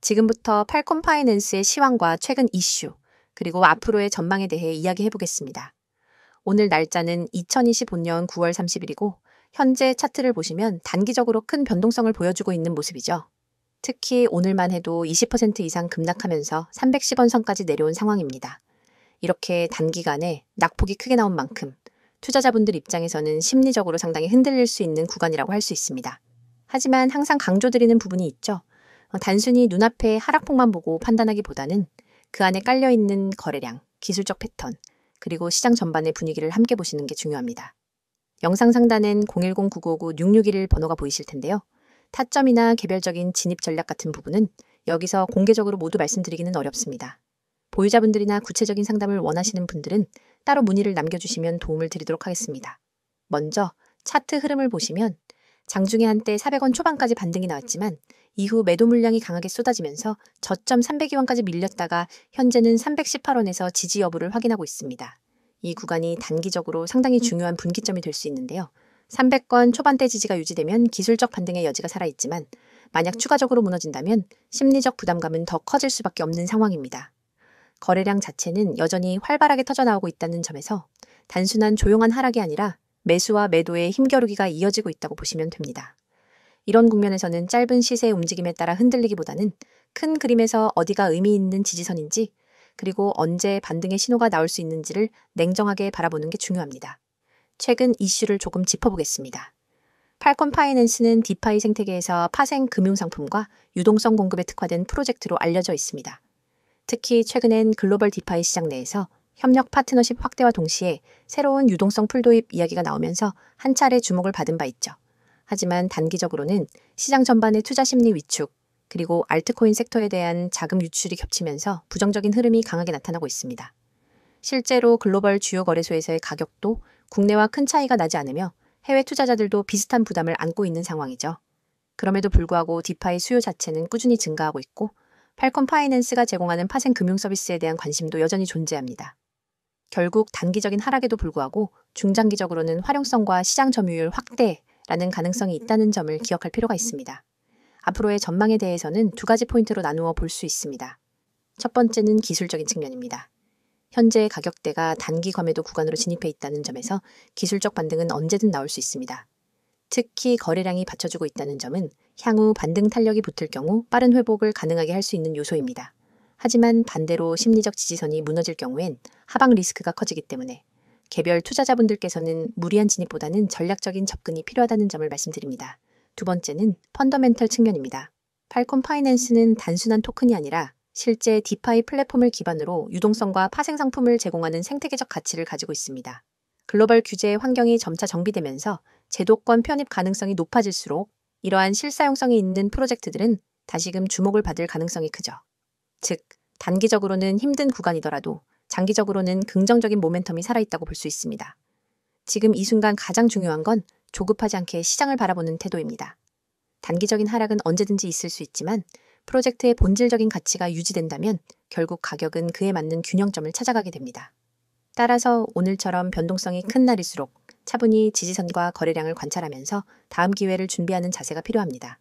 지금부터 팔콘 파이낸스의 시황과 최근 이슈, 그리고 앞으로의 전망에 대해 이야기해 보겠습니다. 오늘 날짜는 2025년 9월 30일이고 현재 차트를 보시면 단기적으로 큰 변동성을 보여주고 있는 모습이죠. 특히 오늘만 해도 20% 이상 급락하면서 310원 선까지 내려온 상황입니다. 이렇게 단기간에 낙폭이 크게 나온 만큼 투자자분들 입장에서는 심리적으로 상당히 흔들릴 수 있는 구간이라고 할 수 있습니다. 하지만 항상 강조드리는 부분이 있죠. 단순히 눈앞의 하락폭만 보고 판단하기보다는 그 안에 깔려있는 거래량, 기술적 패턴, 그리고 시장 전반의 분위기를 함께 보시는 게 중요합니다. 영상 상단엔 010-9959-6611 번호가 보이실 텐데요. 타점이나 개별적인 진입 전략 같은 부분은 여기서 공개적으로 모두 말씀드리기는 어렵습니다. 보유자분들이나 구체적인 상담을 원하시는 분들은 따로 문의를 남겨주시면 도움을 드리도록 하겠습니다. 먼저 차트 흐름을 보시면 장중에 한때 400원 초반까지 반등이 나왔지만 이후 매도 물량이 강하게 쏟아지면서 저점 302원까지 밀렸다가 현재는 318원에서 지지 여부를 확인하고 있습니다. 이 구간이 단기적으로 상당히 중요한 분기점이 될 수 있는데요. 300원 초반대 지지가 유지되면 기술적 반등의 여지가 살아있지만 만약 추가적으로 무너진다면 심리적 부담감은 더 커질 수밖에 없는 상황입니다. 거래량 자체는 여전히 활발하게 터져나오고 있다는 점에서 단순한 조용한 하락이 아니라 매수와 매도의 힘겨루기가 이어지고 있다고 보시면 됩니다. 이런 국면에서는 짧은 시세의 움직임에 따라 흔들리기보다는 큰 그림에서 어디가 의미 있는 지지선인지 그리고 언제 반등의 신호가 나올 수 있는지를 냉정하게 바라보는 게 중요합니다. 최근 이슈를 조금 짚어보겠습니다. 팔콘 파이낸스는 디파이 생태계에서 파생 금융상품과 유동성 공급에 특화된 프로젝트로 알려져 있습니다. 특히 최근엔 글로벌 디파이 시장 내에서 협력 파트너십 확대와 동시에 새로운 유동성 풀 도입 이야기가 나오면서 한 차례 주목을 받은 바 있죠. 하지만 단기적으로는 시장 전반의 투자 심리 위축, 그리고 알트코인 섹터에 대한 자금 유출이 겹치면서 부정적인 흐름이 강하게 나타나고 있습니다. 실제로 글로벌 주요 거래소에서의 가격도 국내와 큰 차이가 나지 않으며 해외 투자자들도 비슷한 부담을 안고 있는 상황이죠. 그럼에도 불구하고 디파이 수요 자체는 꾸준히 증가하고 있고 팔콘 파이낸스가 제공하는 파생 금융 서비스에 대한 관심도 여전히 존재합니다. 결국 단기적인 하락에도 불구하고 중장기적으로는 활용성과 시장 점유율 확대라는 가능성이 있다는 점을 기억할 필요가 있습니다. 앞으로의 전망에 대해서는 두 가지 포인트로 나누어 볼 수 있습니다. 첫 번째는 기술적인 측면입니다. 현재 가격대가 단기 과매도 구간으로 진입해 있다는 점에서 기술적 반등은 언제든 나올 수 있습니다. 특히 거래량이 받쳐주고 있다는 점은 향후 반등 탄력이 붙을 경우 빠른 회복을 가능하게 할 수 있는 요소입니다. 하지만 반대로 심리적 지지선이 무너질 경우엔 하방 리스크가 커지기 때문에 개별 투자자분들께서는 무리한 진입보다는 전략적인 접근이 필요하다는 점을 말씀드립니다. 두 번째는 펀더멘털 측면입니다. 팔콘 파이낸스는 단순한 토큰이 아니라 실제 디파이 플랫폼을 기반으로 유동성과 파생 상품을 제공하는 생태계적 가치를 가지고 있습니다. 글로벌 규제 환경이 점차 정비되면서 제도권 편입 가능성이 높아질수록 이러한 실사용성이 있는 프로젝트들은 다시금 주목을 받을 가능성이 크죠. 즉, 단기적으로는 힘든 구간이더라도 장기적으로는 긍정적인 모멘텀이 살아있다고 볼 수 있습니다. 지금 이 순간 가장 중요한 건 조급하지 않게 시장을 바라보는 태도입니다. 단기적인 하락은 언제든지 있을 수 있지만 프로젝트의 본질적인 가치가 유지된다면 결국 가격은 그에 맞는 균형점을 찾아가게 됩니다. 따라서 오늘처럼 변동성이 큰 날일수록 차분히 지지선과 거래량을 관찰하면서 다음 기회를 준비하는 자세가 필요합니다.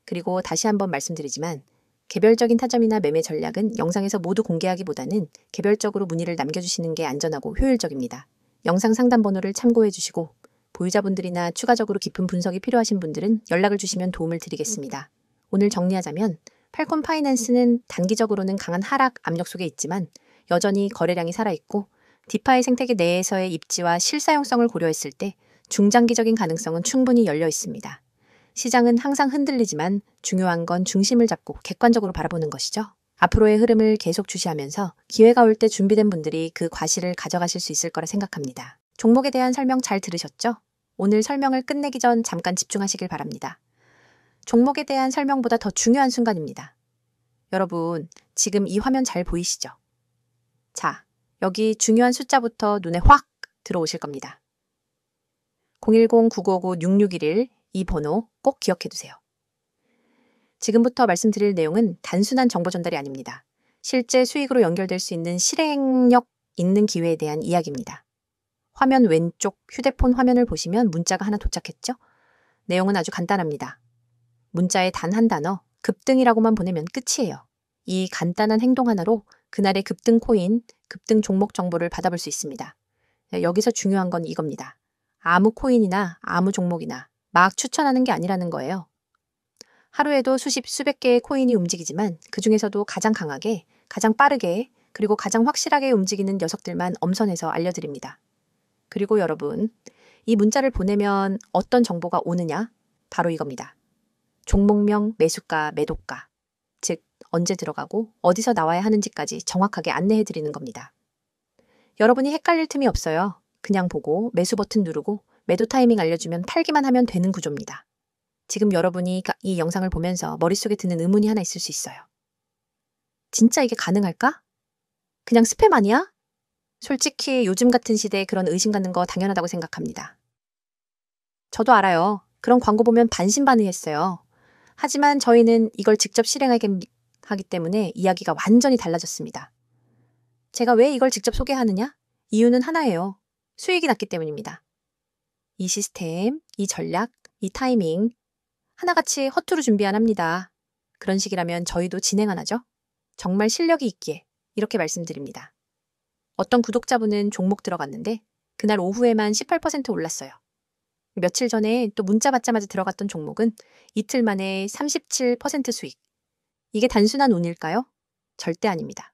그리고 다시 한번 말씀드리지만 개별적인 타점이나 매매 전략은 영상에서 모두 공개하기보다는 개별적으로 문의를 남겨주시는 게 안전하고 효율적입니다. 영상 상담 번호를 참고해 주시고 보유자분들이나 추가적으로 깊은 분석이 필요하신 분들은 연락을 주시면 도움을 드리겠습니다. 오늘 정리하자면 팔콘 파이낸스는 단기적으로는 강한 하락 압력 속에 있지만 여전히 거래량이 살아있고 디파이 생태계 내에서의 입지와 실사용성을 고려했을 때 중장기적인 가능성은 충분히 열려 있습니다. 시장은 항상 흔들리지만 중요한 건 중심을 잡고 객관적으로 바라보는 것이죠. 앞으로의 흐름을 계속 주시하면서 기회가 올 때 준비된 분들이 그 과실을 가져가실 수 있을 거라 생각합니다. 종목에 대한 설명 잘 들으셨죠? 오늘 설명을 끝내기 전 잠깐 집중하시길 바랍니다. 종목에 대한 설명보다 더 중요한 순간입니다. 여러분, 지금 이 화면 잘 보이시죠? 자, 여기 중요한 숫자부터 눈에 확 들어오실 겁니다. 010-9959-6611 이 번호 꼭 기억해 두세요. 지금부터 말씀드릴 내용은 단순한 정보 전달이 아닙니다. 실제 수익으로 연결될 수 있는 실행력 있는 기회에 대한 이야기입니다. 화면 왼쪽 휴대폰 화면을 보시면 문자가 하나 도착했죠? 내용은 아주 간단합니다. 문자의 단 한 단어, 급등이라고만 보내면 끝이에요. 이 간단한 행동 하나로 그날의 급등 코인, 급등 종목 정보를 받아볼 수 있습니다. 여기서 중요한 건 이겁니다. 아무 코인이나 아무 종목이나 막 추천하는 게 아니라는 거예요. 하루에도 수십, 수백 개의 코인이 움직이지만 그 중에서도 가장 강하게, 가장 빠르게, 그리고 가장 확실하게 움직이는 녀석들만 엄선해서 알려드립니다. 그리고 여러분, 이 문자를 보내면 어떤 정보가 오느냐? 바로 이겁니다. 종목명, 매수가, 매도가, 즉 언제 들어가고 어디서 나와야 하는지까지 정확하게 안내해드리는 겁니다. 여러분이 헷갈릴 틈이 없어요. 그냥 보고 매수 버튼 누르고 매도 타이밍 알려주면 팔기만 하면 되는 구조입니다. 지금 여러분이 이 영상을 보면서 머릿속에 드는 의문이 하나 있을 수 있어요. 진짜 이게 가능할까? 그냥 스팸 아니야? 솔직히 요즘 같은 시대에 그런 의심 갖는 거 당연하다고 생각합니다. 저도 알아요. 그런 광고 보면 반신반의했어요. 하지만 저희는 이걸 직접 실행하기 때문에 이야기가 완전히 달라졌습니다. 제가 왜 이걸 직접 소개하느냐? 이유는 하나예요. 수익이 났기 때문입니다. 이 시스템, 이 전략, 이 타이밍 하나같이 허투루 준비 안 합니다. 그런 식이라면 저희도 진행 안 하죠? 정말 실력이 있기에 이렇게 말씀드립니다. 어떤 구독자분은 종목 들어갔는데 그날 오후에만 18% 올랐어요. 며칠 전에 또 문자 받자마자 들어갔던 종목은 이틀 만에 37% 수익. 이게 단순한 운일까요? 절대 아닙니다.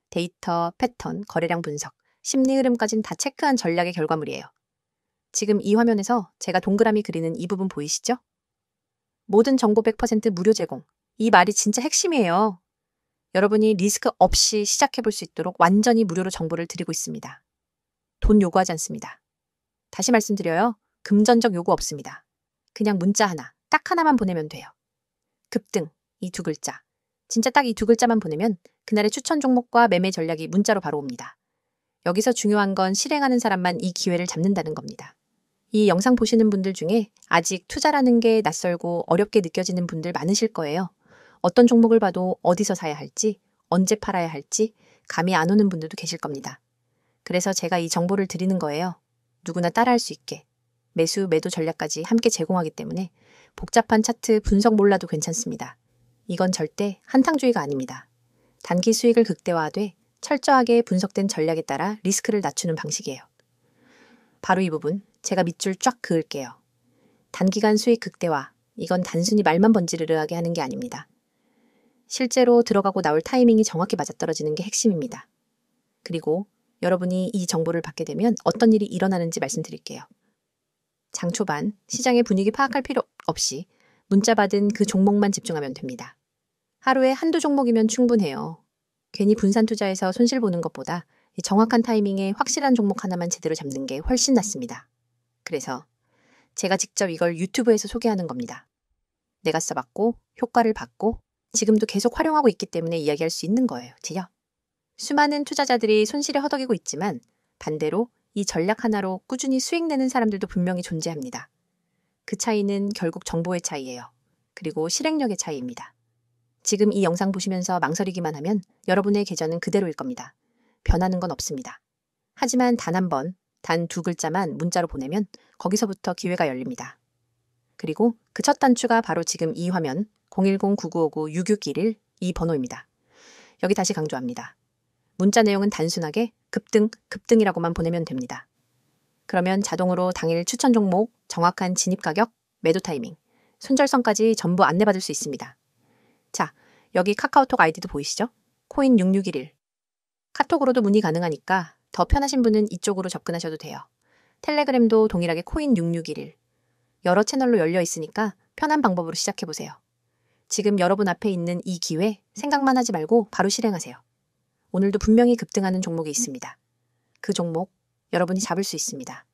데이터, 패턴, 거래량 분석, 심리 흐름까지는 다 체크한 전략의 결과물이에요. 지금 이 화면에서 제가 동그라미 그리는 이 부분 보이시죠? 모든 정보 100% 무료 제공. 이 말이 진짜 핵심이에요. 여러분이 리스크 없이 시작해볼 수 있도록 완전히 무료로 정보를 드리고 있습니다. 돈 요구하지 않습니다. 다시 말씀드려요. 금전적 요구 없습니다. 그냥 문자 하나, 딱 하나만 보내면 돼요. 급등, 이 두 글자. 진짜 딱 이 두 글자만 보내면 그날의 추천 종목과 매매 전략이 문자로 바로 옵니다. 여기서 중요한 건 실행하는 사람만 이 기회를 잡는다는 겁니다. 이 영상 보시는 분들 중에 아직 투자라는 게 낯설고 어렵게 느껴지는 분들 많으실 거예요. 어떤 종목을 봐도 어디서 사야 할지, 언제 팔아야 할지 감이 안 오는 분들도 계실 겁니다. 그래서 제가 이 정보를 드리는 거예요. 누구나 따라할 수 있게. 매수, 매도 전략까지 함께 제공하기 때문에 복잡한 차트 분석 몰라도 괜찮습니다. 이건 절대 한탕주의가 아닙니다. 단기 수익을 극대화하되 철저하게 분석된 전략에 따라 리스크를 낮추는 방식이에요. 바로 이 부분 제가 밑줄 쫙 그을게요. 단기간 수익 극대화, 이건 단순히 말만 번지르르하게 하는 게 아닙니다. 실제로 들어가고 나올 타이밍이 정확히 맞아떨어지는 게 핵심입니다. 그리고 여러분이 이 정보를 받게 되면 어떤 일이 일어나는지 말씀드릴게요. 장 초반 시장의 분위기 파악할 필요 없이 문자 받은 그 종목만 집중하면 됩니다. 하루에 한두 종목이면 충분해요. 괜히 분산 투자해서 손실 보는 것보다 정확한 타이밍에 확실한 종목 하나만 제대로 잡는 게 훨씬 낫습니다. 그래서 제가 직접 이걸 유튜브에서 소개하는 겁니다. 내가 써봤고 효과를 봤고 지금도 계속 활용하고 있기 때문에 이야기할 수 있는 거예요. 지요? 수많은 투자자들이 손실에 허덕이고 있지만 반대로 이 전략 하나로 꾸준히 수익 내는 사람들도 분명히 존재합니다. 그 차이는 결국 정보의 차이예요. 그리고 실행력의 차이입니다. 지금 이 영상 보시면서 망설이기만 하면 여러분의 계좌는 그대로일 겁니다. 변하는 건 없습니다. 하지만 단 한 번, 단 두 글자만 문자로 보내면 거기서부터 기회가 열립니다. 그리고 그 첫 단추가 바로 지금 이 화면 010-9959-6611 이 번호입니다. 여기 다시 강조합니다. 문자 내용은 단순하게 급등이라고만 보내면 됩니다. 그러면 자동으로 당일 추천 종목, 정확한 진입 가격, 매도 타이밍, 손절선까지 전부 안내받을 수 있습니다. 자, 여기 카카오톡 아이디도 보이시죠? 코인 6611. 카톡으로도 문의 가능하니까 더 편하신 분은 이쪽으로 접근하셔도 돼요. 텔레그램도 동일하게 코인 6611. 여러 채널로 열려 있으니까 편한 방법으로 시작해보세요. 지금 여러분 앞에 있는 이 기회 생각만 하지 말고 바로 실행하세요. 오늘도 분명히 급등하는 종목이 있습니다. 그 종목 여러분이 잡을 수 있습니다.